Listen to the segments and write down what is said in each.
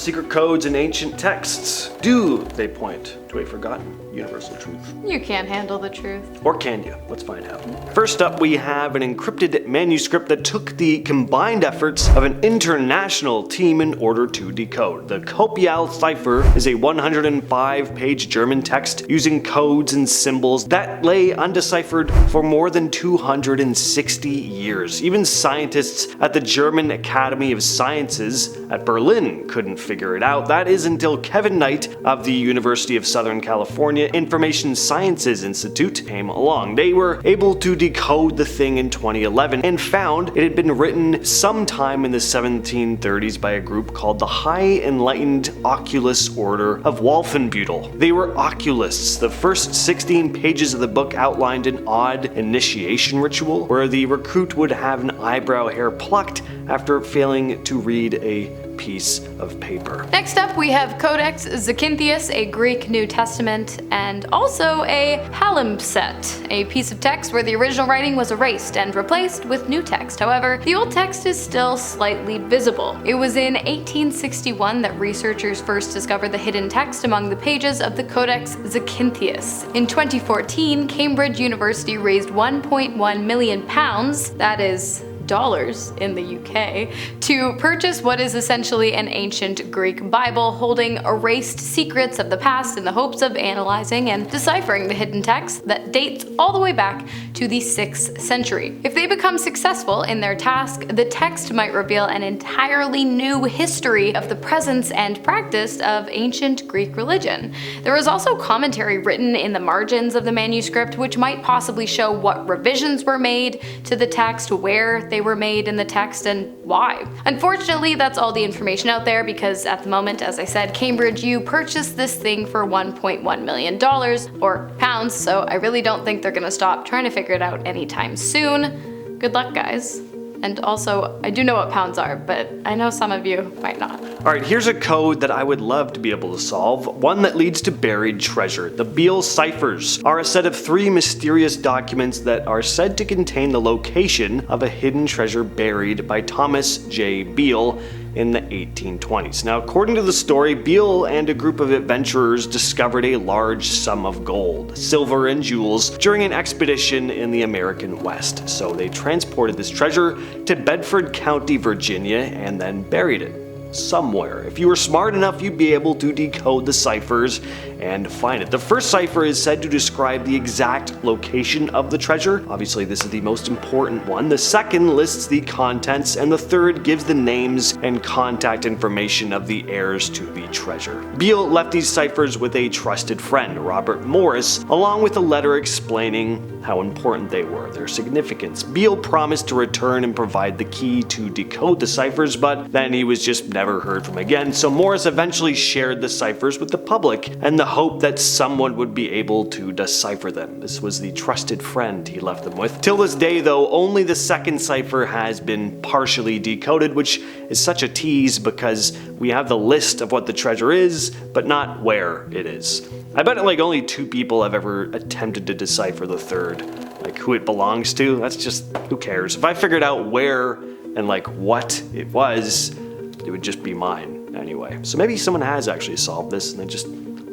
secret codes in ancient texts? Do they point to a forgotten universal truth? You can't handle the truth. Or can you? Let's find out. First up, we have an encrypted manuscript that took the combined efforts of an international team in order to decode. The Copiale Cipher is a 105-page German text using codes and symbols that lay undeciphered for more than 260 years. Even scientists at the German Academy of Sciences at Berlin couldn't figure it out. That is until Kevin Knight of the University of Southern California Information Sciences Institute came along. They were able to decode the thing in 2011 and found it had been written sometime in the 1730s by a group called the High Enlightened Oculist Order of Wolfenbüttel. They were oculists. The first 16 pages of the book outlined an odd initiation ritual where the recruit would have an eyebrow hair plucked after failing to read a piece of paper. Next up, we have Codex Zacynthius, a Greek New Testament, and also a palimpsest, a piece of text where the original writing was erased and replaced with new text. However, the old text is still slightly visible. It was in 1861 that researchers first discovered the hidden text among the pages of the Codex Zacynthius. In 2014, Cambridge University raised £1.1 million, that is dollars in the UK, to purchase what is essentially an ancient Greek Bible holding erased secrets of the past in the hopes of analyzing and deciphering the hidden text that dates all the way back to the 6th century. If they become successful in their task, the text might reveal an entirely new history of the presence and practice of ancient Greek religion. There is also commentary written in the margins of the manuscript which might possibly show what revisions were made to the text, where they were made in the text, and why. Unfortunately, that's all the information out there because at the moment, as I said, Cambridge U purchased this thing for $1.1 million, or pounds, so I really don't think they're gonna stop trying to figure it out anytime soon. Good luck, guys. And also, I do know what pounds are, but I know some of you might not. Alright, here's a code that I would love to be able to solve, one that leads to buried treasure. The Beale Ciphers are a set of 3 mysterious documents that are said to contain the location of a hidden treasure buried by Thomas J. Beale in the 1820s. Now, according to the story, Beale and a group of adventurers discovered a large sum of gold, silver, and jewels during an expedition in the American West. So they transported this treasure to Bedford County, Virginia, and then buried it somewhere. If you were smart enough, you'd be able to decode the ciphers and find it. The first cipher is said to describe the exact location of the treasure. Obviously, this is the most important one. The second lists the contents, and the third gives the names and contact information of the heirs to the treasure. Beale left these ciphers with a trusted friend, Robert Morris, along with a letter explaining how important they were, their significance. Beale promised to return and provide the key to decode the ciphers, but then he was just never heard from again, so Morris eventually shared the ciphers with the public in the hope that someone would be able to decipher them. This was the trusted friend he left them with. Till this day, though, only the second cipher has been partially decoded, which is such a tease because we have the list of what the treasure is, but not where it is. I bet like only 2 people have ever attempted to decipher the third. Like who it belongs to, that's just, who cares? If I figured out where and like what it was, it would just be mine anyway. So maybe someone has actually solved this and they just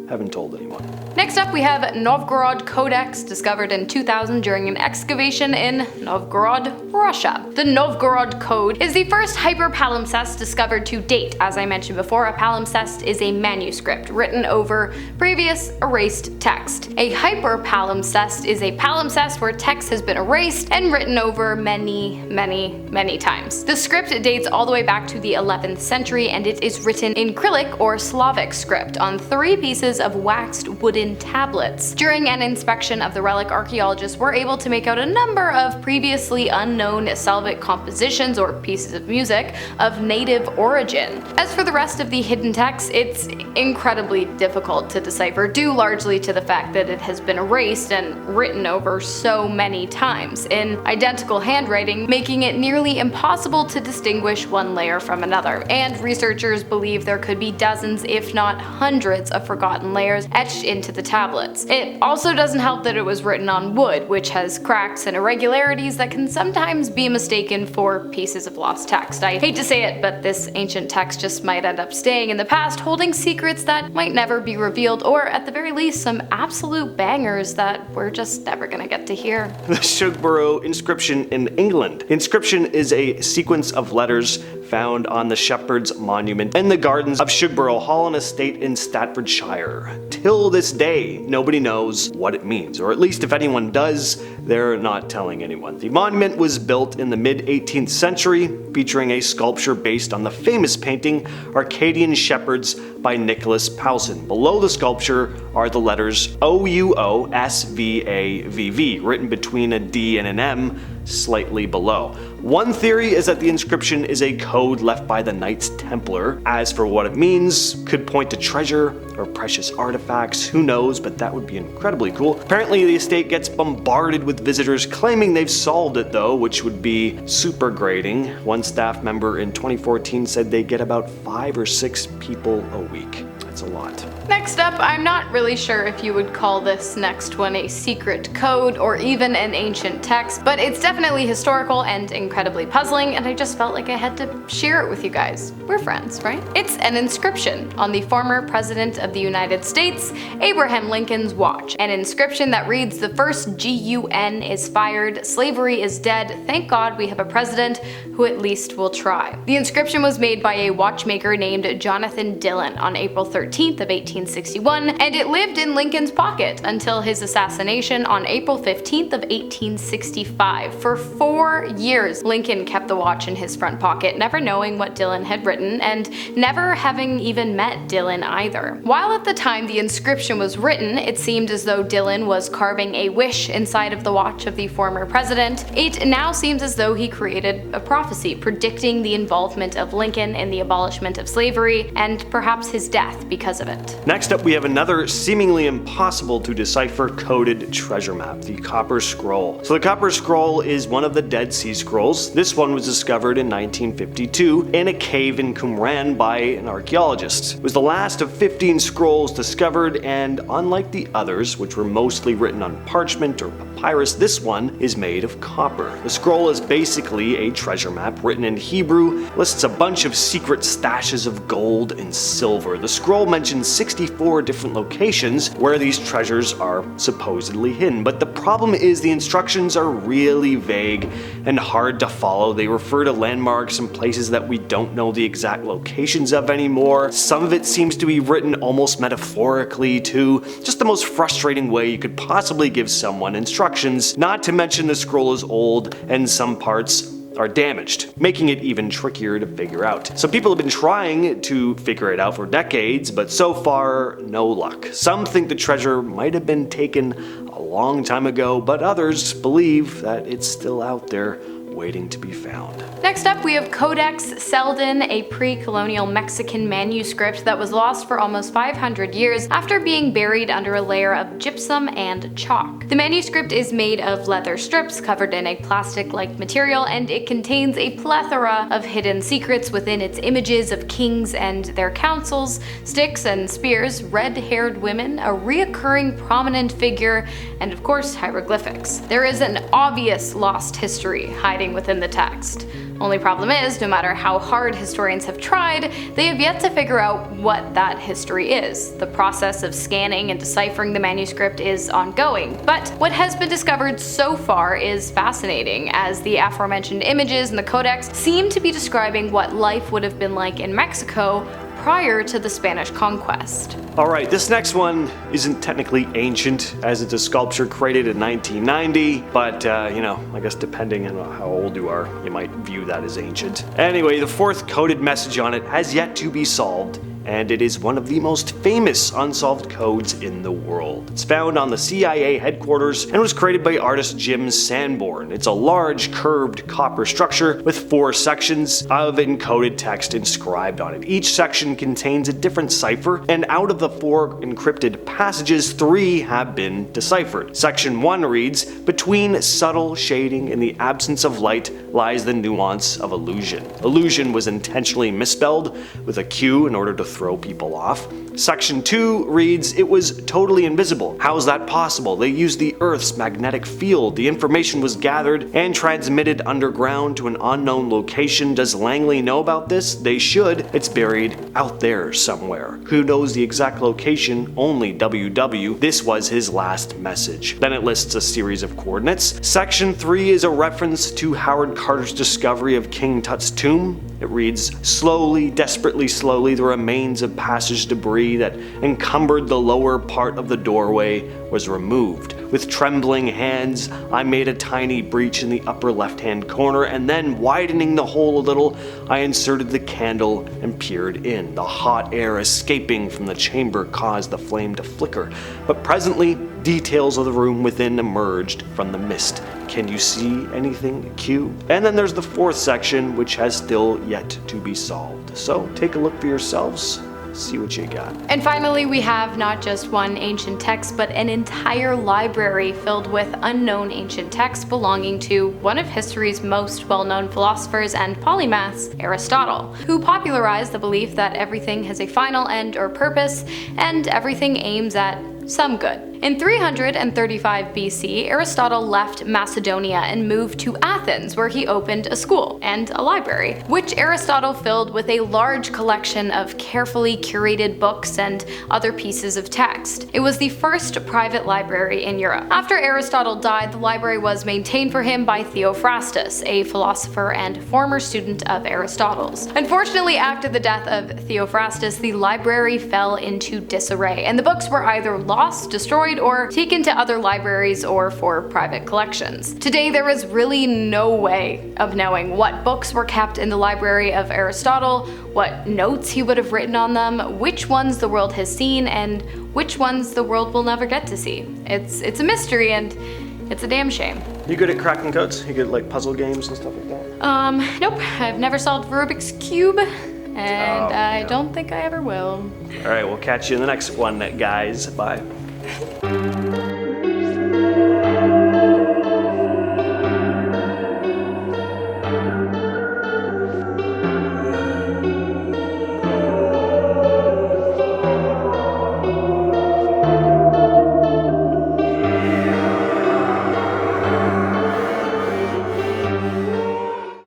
haven't told anyone. Next up, we have Novgorod Codex, discovered in 2000 during an excavation in Novgorod, Russia. The Novgorod Code is the first hyperpalimpsest discovered to date. As I mentioned before, a palimpsest is a manuscript written over previous erased text. A hyperpalimpsest is a palimpsest where text has been erased and written over many times. The script dates all the way back to the 11th century, and it is written in Cyrillic or Slavic script on 3 pieces of waxed wooden tablets. During an inspection of the relic, archaeologists were able to make out a number of previously unknown Slavic compositions or pieces of music of native origin. As for the rest of the hidden text, it's incredibly difficult to decipher, due largely to the fact that it has been erased and written over so many times in identical handwriting, making it nearly impossible to distinguish one layer from another. And researchers believe there could be dozens, if not hundreds, of forgotten thin layers etched into the tablets. It also doesn't help that it was written on wood, which has cracks and irregularities that can sometimes be mistaken for pieces of lost text. I hate to say it, but this ancient text just might end up staying in the past, holding secrets that might never be revealed, or at the very least some absolute bangers that we're just never gonna get to hear. The Shugborough Inscription in England. The inscription is a sequence of letters found on the Shepherd's Monument in the gardens of Shugborough Hall and Estate in Staffordshire. Till this day, nobody knows what it means, or at least if anyone does, they're not telling anyone. The monument was built in the mid-18th century, featuring a sculpture based on the famous painting Arcadian Shepherds by Nicholas Poussin. Below the sculpture are the letters OUOSVAVV, written between a D and an M, slightly below. One theory is that the inscription is a code left by the Knights Templar. As for what it means, could point to treasure or precious artifacts, who knows, but that would be incredibly cool. Apparently the estate gets bombarded with visitors claiming they've solved it though, which would be super grating. One staff member in 2014 said they get about 5 or 6 people a week. That's a lot. Next up, I'm not really sure if you would call this next one a secret code or even an ancient text, but it's definitely historical and incredibly puzzling, and I just felt like I had to share it with you guys. We're friends, right? It's an inscription on the former President of the United States, Abraham Lincoln's watch. An inscription that reads, "The first GUN is fired, slavery is dead, thank God we have a president who at least will try." The inscription was made by a watchmaker named Jonathan Dillon on April 13th of 1861, and it lived in Lincoln's pocket until his assassination on April 15th of 1865. For 4 years, Lincoln kept the watch in his front pocket, never knowing what Dillon had written, and never having even met Dillon either. While at the time the inscription was written, it seemed as though Dillon was carving a wish inside of the watch of the former president. It now seems as though he created a prophecy predicting the involvement of Lincoln in the abolishment of slavery, and perhaps his death because of it. Next up, we have another seemingly impossible to decipher coded treasure map, the Copper Scroll. So the Copper Scroll is one of the Dead Sea Scrolls. This one was discovered in 1952 in a cave in Qumran by an archaeologist. It was the last of 15 scrolls discovered, and unlike the others, which were mostly written on parchment or papyrus, this one is made of copper. The scroll is basically a treasure map written in Hebrew, lists a bunch of secret stashes of gold and silver. The scroll mentions 64 different locations where these treasures are supposedly hidden, but the problem is the instructions are really vague and hard to follow. They refer to landmarks and places that we don't know the exact locations of anymore. Some of it seems to be written almost metaphorically too. Just the most frustrating way you could possibly give someone instructions, not to mention the scroll is old and some parts are damaged, making it even trickier to figure out. Some people have been trying to figure it out for decades, but so far, no luck. Some think the treasure might have been taken a long time ago, but others believe that it's still out there waiting to be found. Next up, we have Codex Selden, a pre-colonial Mexican manuscript that was lost for almost 500 years after being buried under a layer of gypsum and chalk. The manuscript is made of leather strips covered in a plastic-like material, and it contains a plethora of hidden secrets within its images of kings and their councils, sticks and spears, red-haired women, a reoccurring prominent figure, and of course hieroglyphics. There is an obvious lost history hiding within the text. Only problem is, no matter how hard historians have tried, they have yet to figure out what that history is. The process of scanning and deciphering the manuscript is ongoing, but what has been discovered so far is fascinating, as the aforementioned images in the codex seem to be describing what life would have been like in Mexico prior to the Spanish conquest. Alright, this next one isn't technically ancient, as it's a sculpture created in 1990, but I guess depending on how old you are, you might view that as ancient. Anyway, the fourth coded message on it has yet to be solved, and it is one of the most famous unsolved codes in the world. It's found on the CIA headquarters and was created by artist Jim Sanborn. It's a large, curved copper structure with 4 sections of encoded text inscribed on it. Each section contains a different cipher, and out of the 4 encrypted passages, 3 have been deciphered. Section 1 reads, "Between subtle shading and the absence of light lies the nuance of illusion." Illusion was intentionally misspelled with a Q in order to throw people off. Section 2 reads, it was totally invisible. How is that possible? They used the Earth's magnetic field. The information was gathered and transmitted underground to an unknown location. Does Langley know about this? They should. It's buried out there somewhere. Who knows the exact location? Only WW. This was his last message. Then it lists a series of coordinates. Section 3 is a reference to Howard Carter's discovery of King Tut's tomb. It reads, slowly, desperately slowly, the remains of passage debris that encumbered the lower part of the doorway was removed. With trembling hands, I made a tiny breach in the upper left-hand corner, and then, widening the hole a little, I inserted the candle and peered in. The hot air escaping from the chamber caused the flame to flicker, but presently, details of the room within emerged from the mist. Can you see anything, Q? And then there's the fourth section, which has still yet to be solved. So take a look for yourselves. See what you got. And finally, we have not just one ancient text, but an entire library filled with unknown ancient texts belonging to one of history's most well-known philosophers and polymaths, Aristotle, who popularized the belief that everything has a final end or purpose, and everything aims at some good. In 335 BC, Aristotle left Macedonia and moved to Athens, where he opened a school and a library, which Aristotle filled with a large collection of carefully curated books and other pieces of text. It was the first private library in Europe. After Aristotle died, the library was maintained for him by Theophrastus, a philosopher and former student of Aristotle's. Unfortunately, after the death of Theophrastus, the library fell into disarray, and the books were either lost, destroyed, or taken to other libraries or for private collections. Today, there is really no way of knowing what books were kept in the library of Aristotle, what notes he would have written on them, which ones the world has seen, and which ones the world will never get to see. It's a mystery, and it's a damn shame. You good at cracking codes? You good at like puzzle games and stuff like that? Nope. I've never solved Rubik's Cube, and I don't think I ever will. Alright, we'll catch you in the next one, guys. Bye.